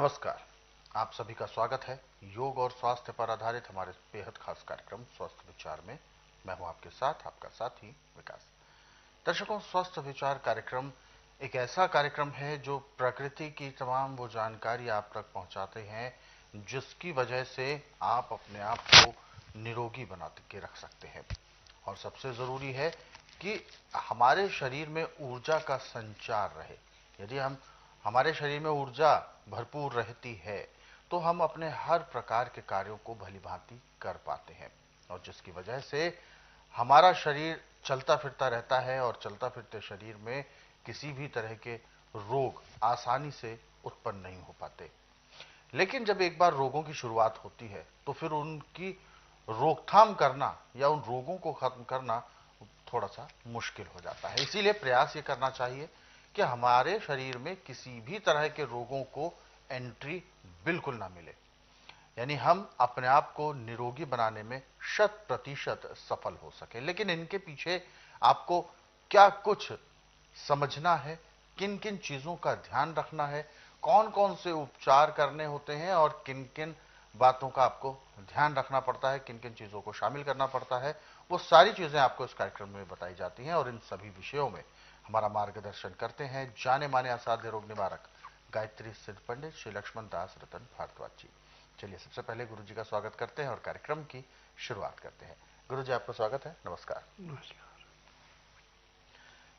नमस्कार। आप सभी का स्वागत है योग और स्वास्थ्य पर आधारित हमारे बेहद खास कार्यक्रम स्वस्थ विचार में। मैं हूं आपके साथ आपका साथी विकास। दर्शकों, स्वस्थ विचार कार्यक्रम एक ऐसा कार्यक्रम है जो प्रकृति की तमाम वो जानकारी आप तक पहुंचाते हैं जिसकी वजह से आप अपने आप को निरोगी बना के रख सकते हैं। और सबसे जरूरी है कि हमारे शरीर में ऊर्जा का संचार रहे। यदि हमारे शरीर में ऊर्जा भरपूर रहती है तो हम अपने हर प्रकार के कार्यों को भलीभांति कर पाते हैं, और जिसकी वजह से हमारा शरीर चलता फिरता रहता है और चलता फिरते शरीर में किसी भी तरह के रोग आसानी से उत्पन्न नहीं हो पाते। लेकिन जब एक बार रोगों की शुरुआत होती है तो फिर उनकी रोकथाम करना या उन रोगों को खत्म करना थोड़ा सा मुश्किल हो जाता है। इसीलिए प्रयास ये करना चाहिए कि हमारे शरीर में किसी भी तरह के रोगों को एंट्री बिल्कुल ना मिले, यानी हम अपने आप को निरोगी बनाने में 100% सफल हो सके। लेकिन इनके पीछे आपको क्या कुछ समझना है, किन किन चीजों का ध्यान रखना है, कौन कौन से उपचार करने होते हैं और किन किन बातों का आपको ध्यान रखना पड़ता है, किन किन चीजों को शामिल करना पड़ता है, वो सारी चीजें आपको इस कार्यक्रम में बताई जाती हैं। और इन सभी विषयों में हमारा मार्गदर्शन करते हैं जाने माने असाध्य रोग निवारक गायत्री सिद्ध पंडित श्री लक्ष्मण दास रतन भारद्वाज जी। चलिए सबसे पहले गुरु जी का स्वागत करते हैं और कार्यक्रम की शुरुआत करते हैं। गुरु जी, आपका स्वागत है। नमस्कार। नमस्कार।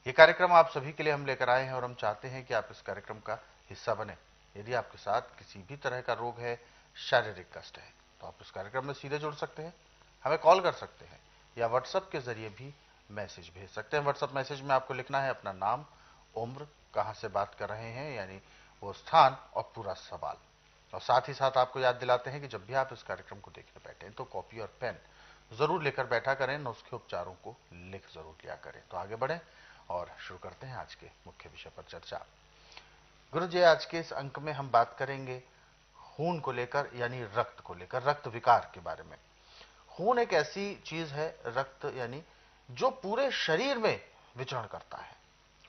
ये कार्यक्रम आप सभी के लिए हम लेकर आए हैं और हम चाहते हैं कि आप इस कार्यक्रम का हिस्सा बने। यदि आपके साथ किसी भी तरह का रोग है, शारीरिक कष्ट है, तो आप इस कार्यक्रम में सीधे जुड़ सकते हैं, हमें कॉल कर सकते हैं या व्हाट्सएप के जरिए भी मैसेज भेज सकते हैं। व्हाट्सएप मैसेज में आपको लिखना है अपना नाम, उम्र, कहां से बात कर रहे हैं यानी वो स्थान और पूरा सवाल। और साथ ही साथ आपको याद दिलाते हैं कि जब भी आप इस कार्यक्रम को देखने बैठे तो कॉपी और पेन जरूर लेकर बैठा करें, नुस्खे उपचारों को लिख जरूर लिया करें। तो आगे बढ़ें और शुरू करते हैं आज के मुख्य विषय पर चर्चा। गुरु जी, आज के इस अंक में हम बात करेंगे खून को लेकर, यानी रक्त को लेकर, रक्त विकार के बारे में। खून एक ऐसी चीज है, रक्त यानी, जो पूरे शरीर में विचरण करता है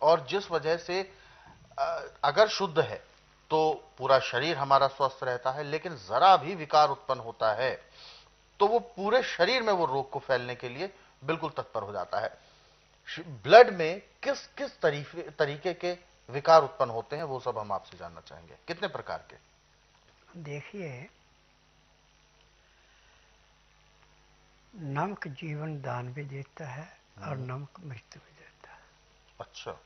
और जिस वजह से अगर शुद्ध है तो पूरा शरीर हमारा स्वस्थ रहता है, लेकिन जरा भी विकार उत्पन्न होता है तो वो पूरे शरीर में वो रोग को फैलने के लिए बिल्कुल तत्पर हो जाता है। ब्लड में किस किस तरीके के विकार उत्पन्न होते हैं वो सब हम आपसे जानना चाहेंगे। कितने प्रकार के? देखिए, नमक जीवन दान भी देता है और नमक मृत्यु भी देता है। अच्छा।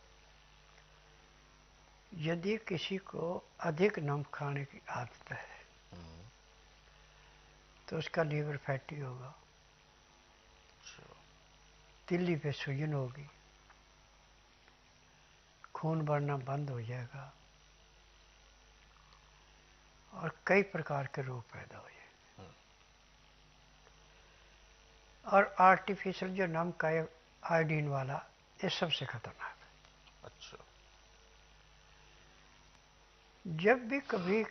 यदि किसी को अधिक नमक खाने की आदत है तो उसका लीवर फैटी होगा, तिल्ली पे सूजन होगी, खून बढ़ना बंद हो जाएगा और कई प्रकार के रोग पैदा हो जाएंगे। और आर्टिफिशियल जो नमक है आयोडीन वाला, ये सबसे खतरनाक है। अच्छा। जब भी कभी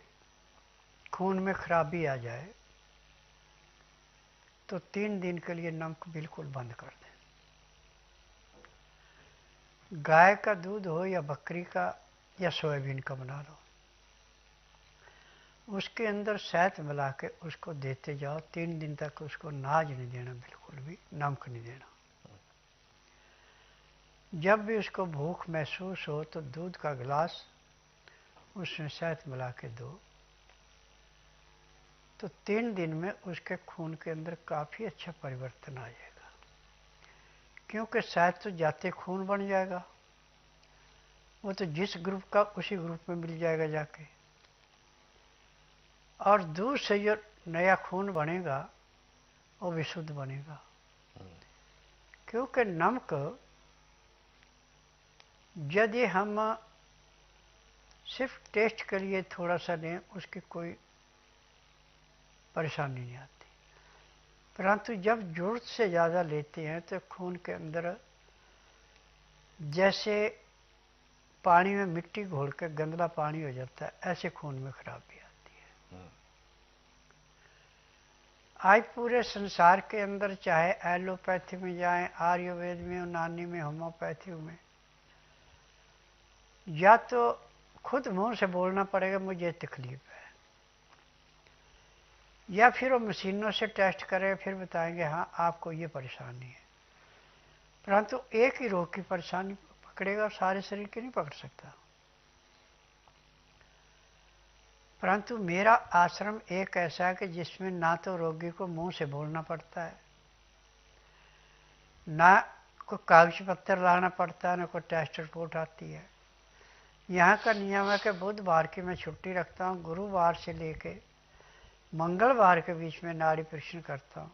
खून में खराबी आ जाए तो 3 दिन के लिए नमक बिल्कुल बंद कर दें। गाय का दूध हो या बकरी का या सोयाबीन का बना लो, उसके अंदर शहद मिला के उसको देते जाओ। 3 दिन तक उसको नाज नहीं देना, बिल्कुल भी नमक नहीं देना। जब भी उसको भूख महसूस हो तो दूध का गिलास उसमें शहद मिला के दो, तो 3 दिन में उसके खून के अंदर काफ़ी अच्छा परिवर्तन आ जाएगा। क्योंकि शहद तो जाते खून बन जाएगा, वो तो जिस ग्रुप का उसी ग्रुप में मिल जाएगा जाके, और दूध से जो नया खून बनेगा वो विशुद्ध बनेगा। क्योंकि नमक यदि हम सिर्फ टेस्ट के लिए थोड़ा सा लें उसकी कोई परेशानी नहीं आती, परंतु जब जरूरत से ज़्यादा लेते हैं तो खून के अंदर जैसे पानी में मिट्टी घोल के गंदला पानी हो जाता है, ऐसे खून में खराबी आती है। आज पूरे संसार के अंदर चाहे एलोपैथी में जाएं, आयुर्वेद में, यूनानी में, होम्योपैथी में, या तो खुद मुंह से बोलना पड़ेगा मुझे तकलीफ है, या फिर वो मशीनों से टेस्ट करें, फिर बताएंगे हाँ आपको ये परेशानी है। परंतु एक ही रोग की परेशानी पकड़ेगा, सारे शरीर की नहीं पकड़ सकता। परंतु मेरा आश्रम एक ऐसा है कि जिसमें ना तो रोगी को मुंह से बोलना पड़ता है, ना कोई कागज पत्तर लाना पड़ता है, ना कोई टेस्ट रिपोर्ट आती है। यहाँ का नियम है कि बुधवार की मैं छुट्टी रखता हूँ, गुरुवार से लेके मंगलवार के बीच में नाड़ी परीक्षण करता हूँ।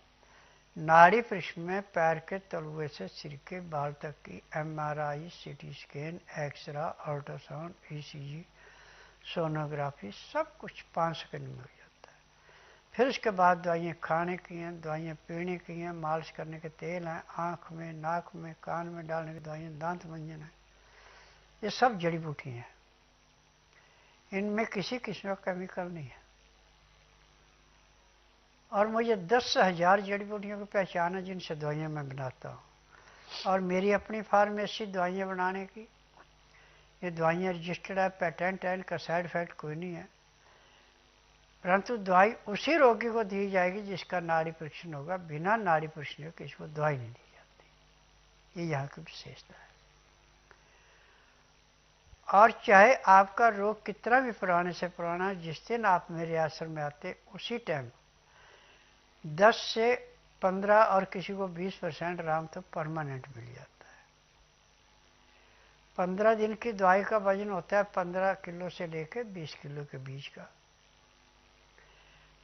नाड़ी परीक्षण में पैर के तलुए से सिर के बाल तक की MRI, CT scan, x ray, ultrasound, ECG, sonography, सब कुछ 5 सेकंड में हो जाता है। फिर उसके बाद दवाइयाँ खाने की हैं, दवाइयाँ पीने की हैं, मालिश करने के तेल हैं, आँख में, नाक में, कान में डालने की दवाइयाँ, दांत मंजन है, ये सब जड़ी बूटी हैं। इनमें किसी किस्म का केमिकल नहीं है। और मुझे 10,000 जड़ी बूटियों की पहचान है जिनसे दवाइयाँ मैं बनाता हूँ। और मेरी अपनी फार्मेसी दवाइयाँ बनाने की, ये दवाइयाँ रजिस्टर्ड है, पेटेंट है, इनका साइड इफेक्ट कोई नहीं है। परंतु दवाई उसी रोगी को दी जाएगी जिसका नाड़ी परीक्षण होगा। बिना नाड़ी परीक्षण के किसी को दवाई नहीं दी जाती। ये यहाँ की विशेषता है। और चाहे आपका रोग कितना भी पुराने से पुराना है, जिस दिन आप मेरे आश्रम में आते उसी टाइम 10 से 15 और किसी को 20% आराम तो परमानेंट मिल जाता है। 15 दिन की दवाई का वजन होता है 15 किलो से लेकर 20 किलो के बीच का।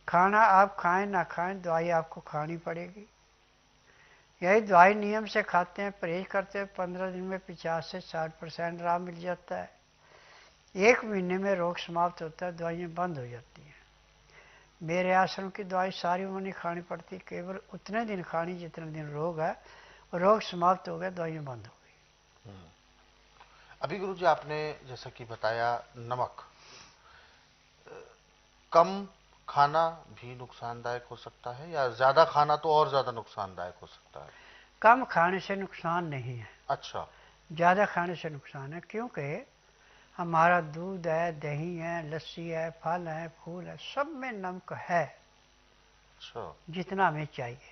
खाना आप खाएं ना खाएं, दवाई आपको खानी पड़ेगी। यही दवाई नियम से खाते हैं, परहेज करते हैं, 15 दिन में 50 से 60% आराम मिल जाता है। 1 महीने में रोग समाप्त होता है, दवाइयाँ बंद हो जाती हैं। मेरे आश्रम की दवाई सारी उम्र नहीं खानी पड़ती, केवल उतने दिन खानी जितने दिन रोग है। रोग समाप्त हो गया, दवाइयाँ बंद हो गई। अभी गुरु जी आपने जैसा कि बताया, नमक कम खाना भी नुकसानदायक हो सकता है, या ज्यादा खाना तो और ज्यादा नुकसानदायक हो सकता है? कम खाने से नुकसान नहीं है, अच्छा। ज़्यादा खाने से नुकसान है। क्योंकि हमारा दूध है, दही है, लस्सी है, फल है, फूल है, सब में नमक है। अच्छा। जितना हमें चाहिए।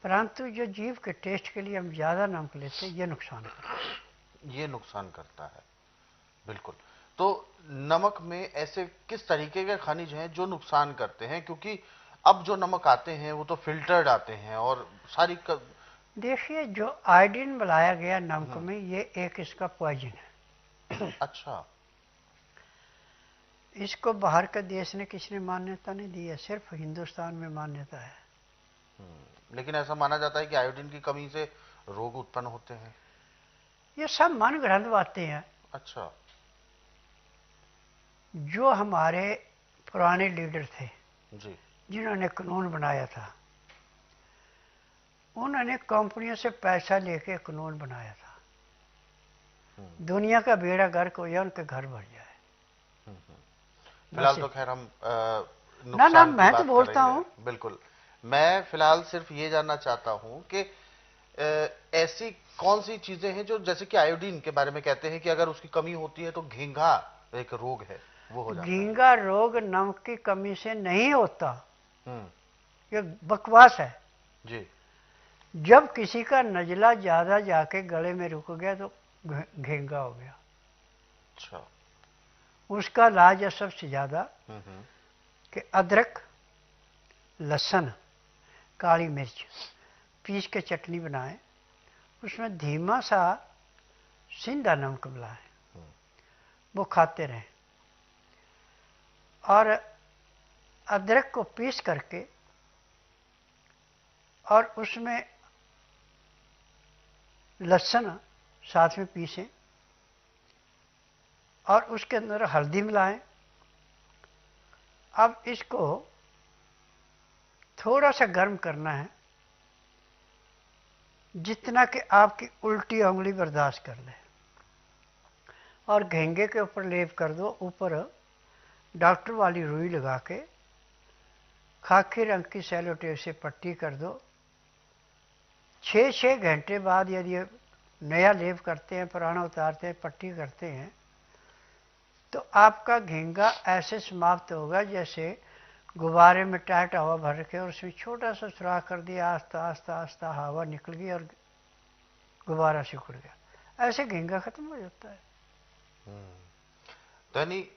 परंतु जो जीव के टेस्ट के लिए हम ज़्यादा नमक लेते हैं, ये नुकसान करता है। ये नुकसान करता है, बिल्कुल। तो नमक में ऐसे किस तरीके के खनिज हैं जो नुकसान करते हैं? क्योंकि अब जो नमक आते हैं वो तो फिल्टर्ड आते हैं और सारी देखिए, जो आयोडीन मिलाया गया नमक में, ये एक इसका पॉइजन है। अच्छा। इसको बाहर के देश ने किसने मान्यता नहीं दी है, सिर्फ हिंदुस्तान में मान्यता है। लेकिन ऐसा माना जाता है कि आयोडीन की कमी से रोग उत्पन्न होते हैं। ये सब मन गढ़ंत बातें हैं। अच्छा। जो हमारे पुराने लीडर थे, जी। जिन्होंने कानून बनाया था, उन्होंने कंपनियों से पैसा लेके कानून बनाया था। दुनिया का बेड़ा गर्क हो जाए, उनके घर भर जाए। फिलहाल तो खैर हम ना नुकसान की मैं तो बात कर बोलता रहे हूँ। हैं। बिल्कुल। मैं फिलहाल सिर्फ ये जानना चाहता हूं कि ऐसी कौन सी चीजें हैं जो, जैसे कि आयोडीन के बारे में कहते हैं कि अगर उसकी कमी होती है तो घींघा एक रोग है, वो हो जाता है। झींगा रोग नमक की कमी से नहीं होता, हम्म। ये बकवास है। जी। जब किसी का नजला ज्यादा जाके गले में रुक गया तो घेंगा हो गया। अच्छा। उसका इलाज है सबसे ज्यादा हम्म। कि अदरक, लहसुन, काली मिर्च पीस के चटनी बनाएं, उसमें धीमा सा सिंधा नमक मिलाएं, वो खाते रहें। और अदरक को पीस करके और उसमें लहसुन साथ में पीसें और उसके अंदर हल्दी मिलाएं। अब इसको थोड़ा सा गर्म करना है, जितना कि आपकी उल्टी उंगली बर्दाश्त कर ले, और घेंगे के ऊपर लेप कर दो। ऊपर डॉक्टर वाली रुई लगा के खाकी रंग की सेलो टेप से पट्टी कर दो। 6-6 घंटे बाद यदि नया लेप करते हैं, पुराना उतारते हैं, पट्टी करते हैं, तो आपका घेंगा ऐसे समाप्त होगा जैसे गुब्बारे में टाइट हवा भर के और उसमें छोटा सा सुराख कर दिया, आस्ता आस्ता आस्ता हवा निकल गई और गुब्बारा सिकुड़ गया। ऐसे घेंगा खत्म हो जाता है। तो यानी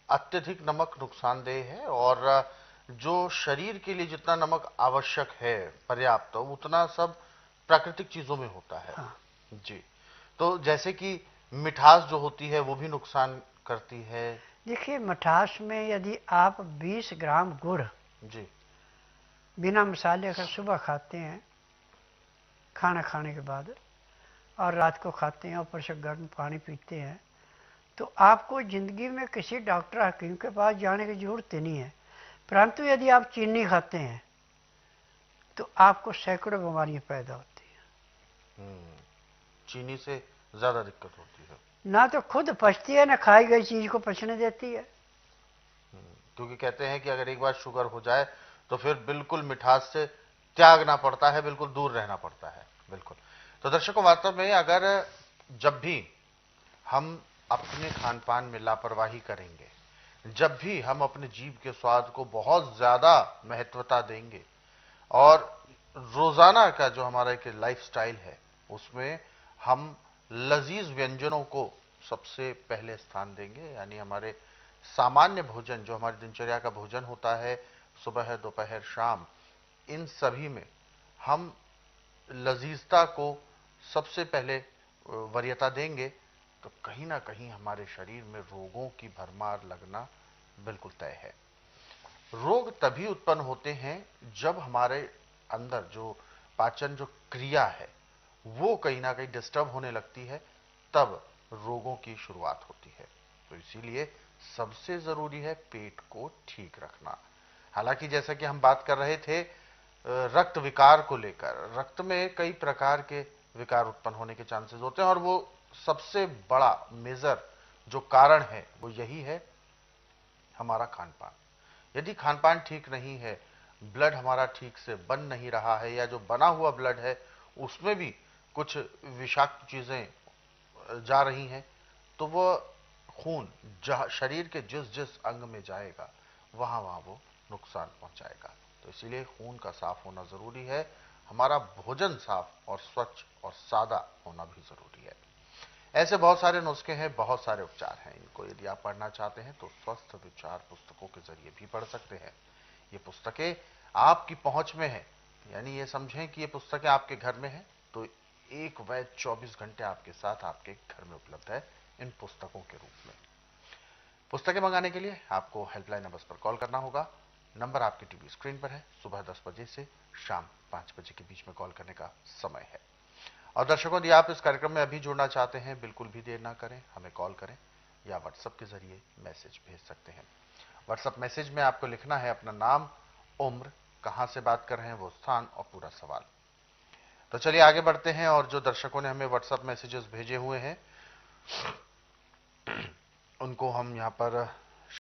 अत्यधिक नमक नुकसानदेह है, और जो शरीर के लिए जितना नमक आवश्यक है पर्याप्त, तो उतना सब प्राकृतिक चीजों में होता है। हाँ, जी। तो जैसे कि मिठास जो होती है वो भी नुकसान करती है। देखिए मिठास में यदि आप 20 ग्राम गुड़ जी। बिना मसाले का सुबह खाते हैं खाना खाने के बाद, और रात को खाते हैं, ऊपर से गर्म पानी पीते हैं, तो आपको ज़िंदगी में किसी डॉक्टर हकीम के पास जाने की ज़रूरत ही नहीं है। परंतु यदि आप चीनी खाते हैं तो आपको सैकड़ों बीमारियां पैदा होती हैं। चीनी से ज्यादा दिक्कत होती है। ना तो खुद पचती है, ना खाई गई चीज को पचने देती है। क्योंकि कहते हैं कि अगर एक बार शुगर हो जाए तो फिर बिल्कुल मिठास से त्यागना पड़ता है, बिल्कुल दूर रहना पड़ता है। बिल्कुल। तो दर्शकों, वास्तव में अगर जब भी हम अपने खान पान में लापरवाही करेंगे, जब भी हम अपने जीभ के स्वाद को बहुत ज्यादा महत्वता देंगे, और रोजाना का जो हमारा एक लाइफस्टाइल है उसमें हम लजीज व्यंजनों को सबसे पहले स्थान देंगे, यानी हमारे सामान्य भोजन जो हमारी दिनचर्या का भोजन होता है, सुबह दोपहर शाम, इन सभी में हम लजीजता को सबसे पहले वरीयता देंगे, तो कहीं ना कहीं हमारे शरीर में रोगों की भरमार लगना बिल्कुल तय है। रोग तभी उत्पन्न होते हैं जब हमारे अंदर जो पाचन जो क्रिया है वो कहीं ना कहीं डिस्टर्ब होने लगती है, तब रोगों की शुरुआत होती है। तो इसीलिए सबसे जरूरी है पेट को ठीक रखना। हालांकि जैसा कि हम बात कर रहे थे रक्त विकार को लेकर, रक्त में कई प्रकार के विकार उत्पन्न होने के चांसेस होते हैं, और वो सबसे बड़ा मेजर जो कारण है वो यही है हमारा खान पान। यदि खान पान ठीक नहीं है, ब्लड हमारा ठीक से बन नहीं रहा है, या जो बना हुआ ब्लड है उसमें भी कुछ विषाक्त चीजें जा रही हैं, तो वह खून शरीर के जिस जिस अंग में जाएगा वहां वहां वो नुकसान पहुंचाएगा। तो इसीलिए खून का साफ होना जरूरी है, हमारा भोजन साफ और स्वच्छ और सादा होना भी जरूरी है। ऐसे बहुत सारे नुस्खे हैं, बहुत सारे उपचार हैं। इनको यदि आप पढ़ना चाहते हैं तो स्वस्थ विचार पुस्तकों के जरिए भी पढ़ सकते हैं। ये पुस्तकें आपकी पहुंच में हैं, यानी ये समझें कि ये पुस्तकें आपके घर में हैं, तो एक वैद्य 24 घंटे आपके साथ आपके घर में उपलब्ध है इन पुस्तकों के रूप में। पुस्तकें मंगाने के लिए आपको हेल्पलाइन नंबर पर कॉल करना होगा। नंबर आपकी टीवी स्क्रीन पर है। सुबह 10 बजे से शाम 5 बजे के बीच में कॉल करने का समय है। और दर्शकों, यदि आप इस कार्यक्रम में अभी जुड़ना चाहते हैं, बिल्कुल भी देर ना करें, हमें कॉल करें या व्हाट्सएप के जरिए मैसेज भेज सकते हैं। व्हाट्सएप मैसेज में आपको लिखना है अपना नाम, उम्र, कहां से बात कर रहे हैं वो स्थान, और पूरा सवाल। तो चलिए आगे बढ़ते हैं, और जो दर्शकों ने हमें व्हाट्सएप मैसेजेस भेजे हुए हैं उनको हम यहां पर